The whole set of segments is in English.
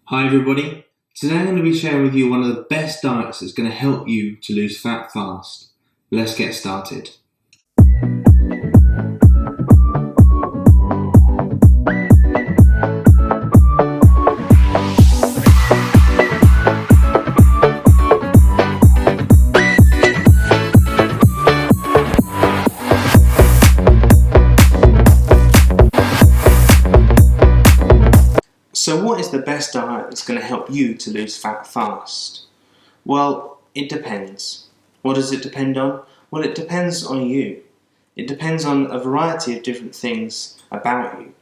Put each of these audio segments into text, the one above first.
Hi everybody, today I'm going to be sharing with you one of the best diets that's going to help you to lose fat fast. Let's get started. So what is the best diet that's going to help you to lose fat fast? Well, it depends. What does it depend on? Well, it depends on you. It depends on a variety of different things about you,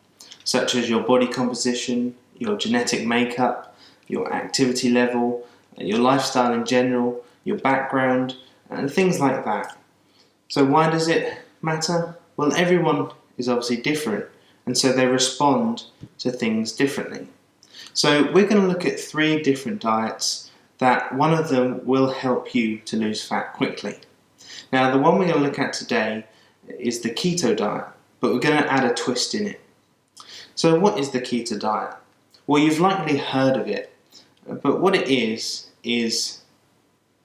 such as your body composition, your genetic makeup, your activity level, your lifestyle in general, your background, and things like that. So why does it matter? Well, everyone is obviously different, and so they respond to things differently. So we're going to look at 3 different diets that one of them will help you to lose fat quickly. Now the one we're going to look at today is the keto diet, but we're going to add a twist in it. So what is the keto diet? Well, you've likely heard of it, but what it is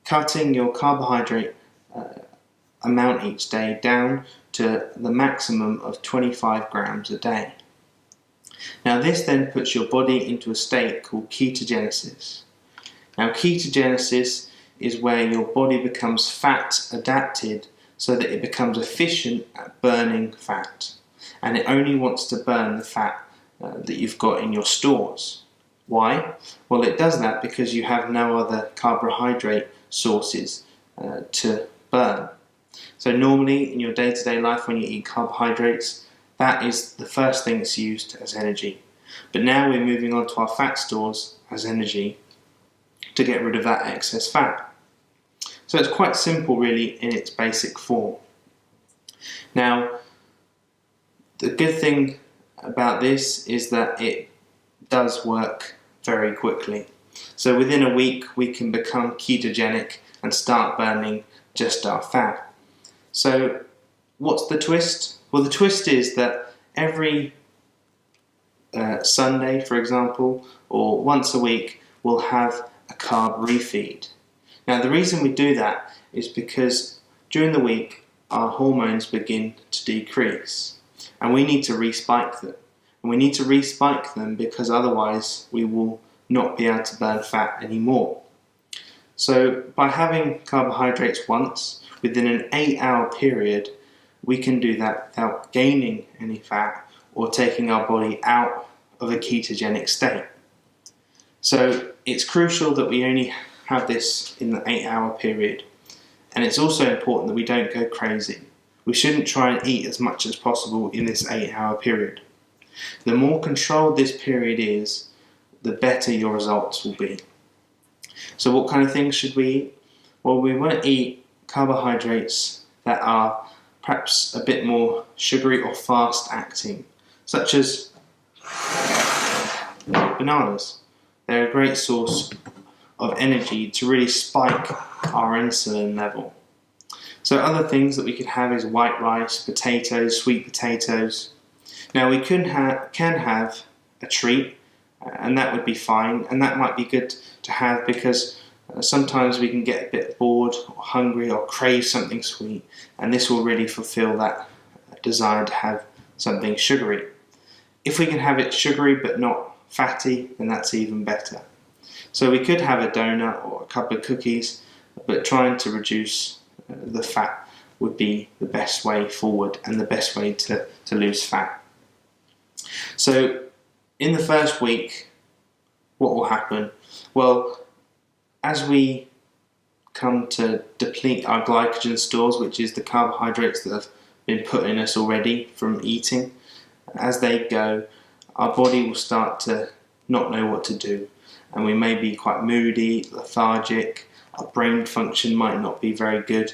cutting your carbohydrate amount each day down to the maximum of 25 grams a day. Now this then puts your body into a state called ketogenesis. Now ketogenesis is where your body becomes fat adapted so that it becomes efficient at burning fat, and it only wants to burn the fat that you've got in your stores. Why? Well, it does that because you have no other carbohydrate sources to burn. So normally in your day-to-day life when you eat carbohydrates, that is the first thing that's used as energy. But now we're moving on to our fat stores as energy to get rid of that excess fat. So it's quite simple really in its basic form. Now, the good thing about this is that it does work very quickly. So within a week we can become ketogenic and start burning just our fat. So what's the twist? Well, the twist is that every Sunday, for example, or once a week, we'll have a carb refeed. Now, the reason we do that is because during the week, our hormones begin to decrease, and we need to respike them. And we need to respike them because otherwise we will not be able to burn fat anymore. So by having carbohydrates once, within an 8-hour period, we can do that without gaining any fat or taking our body out of a ketogenic state. So it's crucial that we only have this in the 8-hour period. And it's also important that we don't go crazy. We shouldn't try and eat as much as possible in this 8-hour period. The more controlled this period is, the better your results will be. So what kind of things should we eat? Well, we want to eat carbohydrates that are perhaps a bit more sugary or fast acting, such as bananas. They're a great source of energy to really spike our insulin level. So other things that we could have is white rice, potatoes, sweet potatoes. Now we can have a treat, and that would be fine, and that might be good to have because sometimes we can get a bit bored or hungry or crave something sweet, and this will really fulfill that desire to have something sugary. If we can have it sugary but not fatty, then that's even better. So we could have a donut or a couple of cookies, but trying to reduce the fat would be the best way forward and the best way to lose fat. So in the first week, what will happen? Well, as we come to deplete our glycogen stores, which is the carbohydrates that have been put in us already from eating, as they go, our body will start to not know what to do, and we may be quite moody, lethargic, our brain function might not be very good,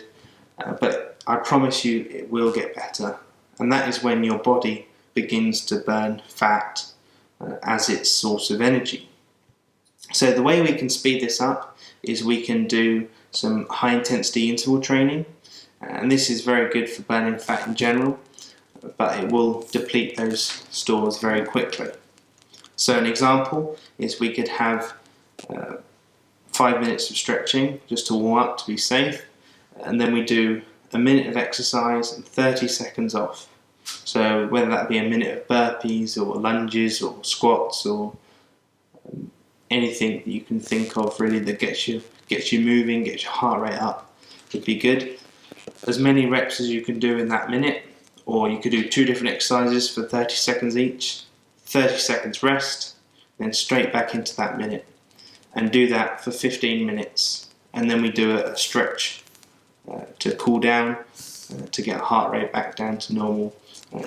but I promise you it will get better, and that is when your body begins to burn fat as its source of energy. So the way we can speed this up is we can do some high intensity interval training, and this is very good for burning fat in general, but it will deplete those stores very quickly. So an example is we could have 5 minutes of stretching just to warm up to be safe, and then we do a minute of exercise and 30 seconds off. So whether that be a minute of burpees or lunges or squats or anything that you can think of really that gets you moving, gets your heart rate up, would be good. As many reps as you can do in that minute, or you could do 2 different exercises for 30 seconds each, 30 seconds rest, then straight back into that minute, and do that for 15 minutes, and then we do a stretch to cool down, to get heart rate back down to normal,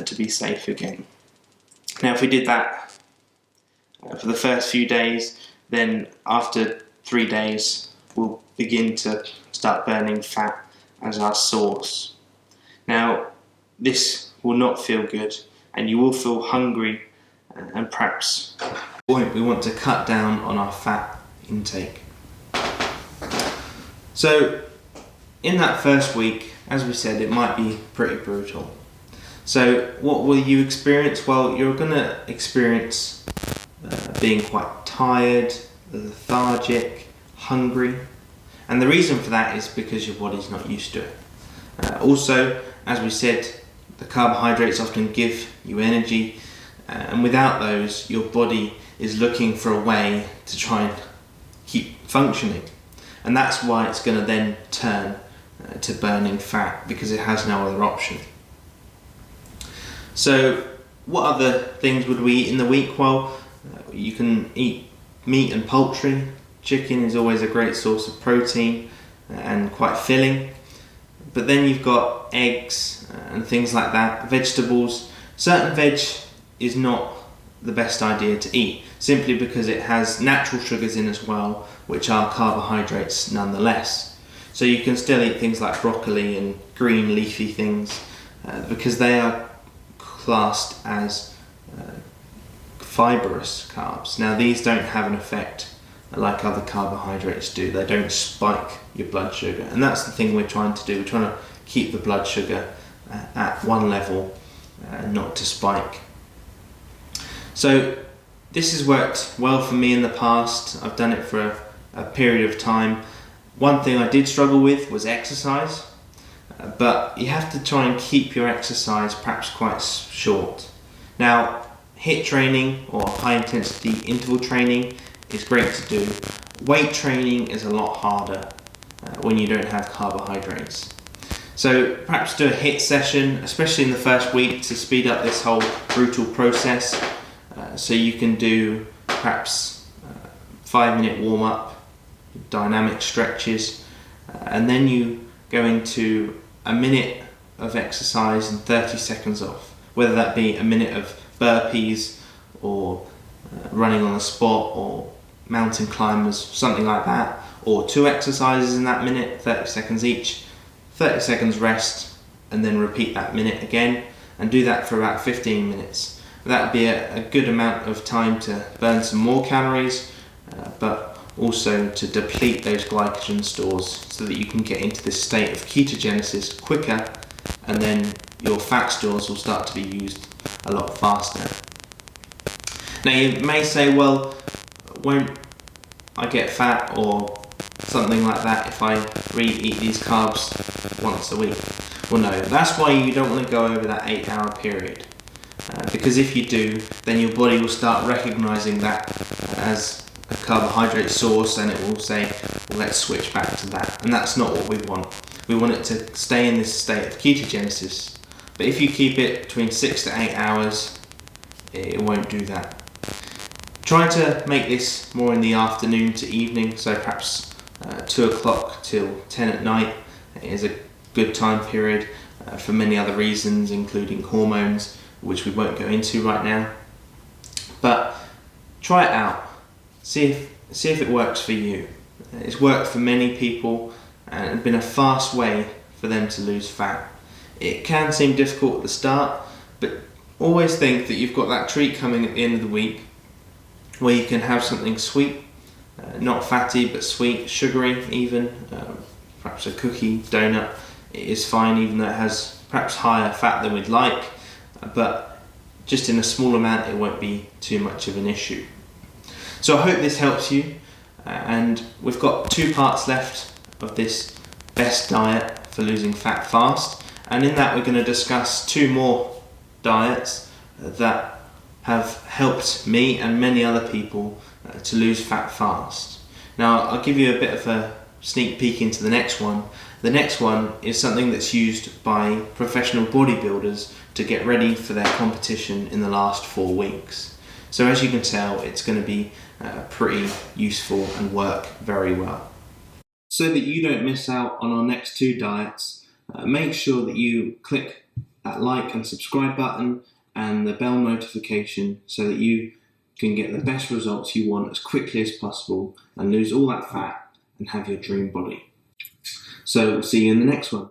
to be safe again. Now if we did that for the first few days, then after 3 days we'll begin to start burning fat as our source. Now this will not feel good, and you will feel hungry, and perhaps we want to cut down on our fat intake. So in that first week, as we said, it might be pretty brutal. So what will you experience? Well, you're going to experience being quite tired, lethargic, hungry, and the reason for that is because your body's not used to it. Also, as we said, the carbohydrates often give you energy, and without those, your body is looking for a way to try and keep functioning, and that's why it's going to then turn to burning fat, because it has no other option. So what other things would we eat in the week? Well, you can eat meat and poultry. Chicken is always a great source of protein and quite filling, but then you've got eggs and things like that. Vegetables, certain veg is not the best idea to eat, simply because it has natural sugars in as well, which are carbohydrates nonetheless. So you can still eat things like broccoli and green leafy things, because they are classed as fibrous carbs. Now these don't have an effect like other carbohydrates do. They don't spike your blood sugar, and that's the thing we're trying to do. We're trying to keep the blood sugar at one level, not to spike. So this has worked well for me in the past. I've done it for a period of time. One thing I did struggle with was exercise, but you have to try and keep your exercise perhaps quite short. Now, HIIT training or high intensity interval training is great to do. Weight training is a lot harder when you don't have carbohydrates. So perhaps do a HIIT session, especially in the first week, to speed up this whole brutal process. So you can do perhaps 5-minute warm-up, dynamic stretches, and then you go into a minute of exercise and 30 seconds off, whether that be a minute of burpees or running on the spot or mountain climbers, something like that, or 2 exercises in that minute, 30 seconds each, 30 seconds rest, and then repeat that minute again, and do that for about 15 minutes. That would be a good amount of time to burn some more calories, but also to deplete those glycogen stores so that you can get into this state of ketogenesis quicker, and then your fat stores will start to be used a lot faster. Now you may say, well, won't I get fat or something like that if I re-eat these carbs once a week? Well no, that's why you don't want to go over that 8-hour period. Because if you do, then your body will start recognizing that as a carbohydrate source, and it will say, well, let's switch back to that. And that's not what we want. We want it to stay in this state of ketogenesis. But if you keep it between 6 to 8 hours, it won't do that. Try to make this more in the afternoon to evening, so perhaps 2 o'clock till 10 at night is a good time period for many other reasons, including hormones, which we won't go into right now. But try it out. See if it works for you. It's worked for many people and it's been a fast way for them to lose fat. It can seem difficult at the start, but always think that you've got that treat coming at the end of the week where you can have something sweet, not fatty but sweet, sugary even, perhaps a cookie, donut. It is fine, even though it has perhaps higher fat than we'd like, but just in a small amount it won't be too much of an issue. So I hope this helps you, and we've got 2 parts left of this best diet for losing fat fast, and in that we're going to discuss 2 more diets that have helped me and many other people to lose fat fast. Now I'll give you a bit of a sneak peek into the next one. The next one is something that's used by professional bodybuilders to get ready for their competition in the last 4 weeks. So as you can tell, it's going to be pretty useful and work very well. So that you don't miss out on our next 2 diets, make sure that you click that like and subscribe button and the bell notification so that you can get the best results you want as quickly as possible and lose all that fat and have your dream body. So we'll see you in the next one.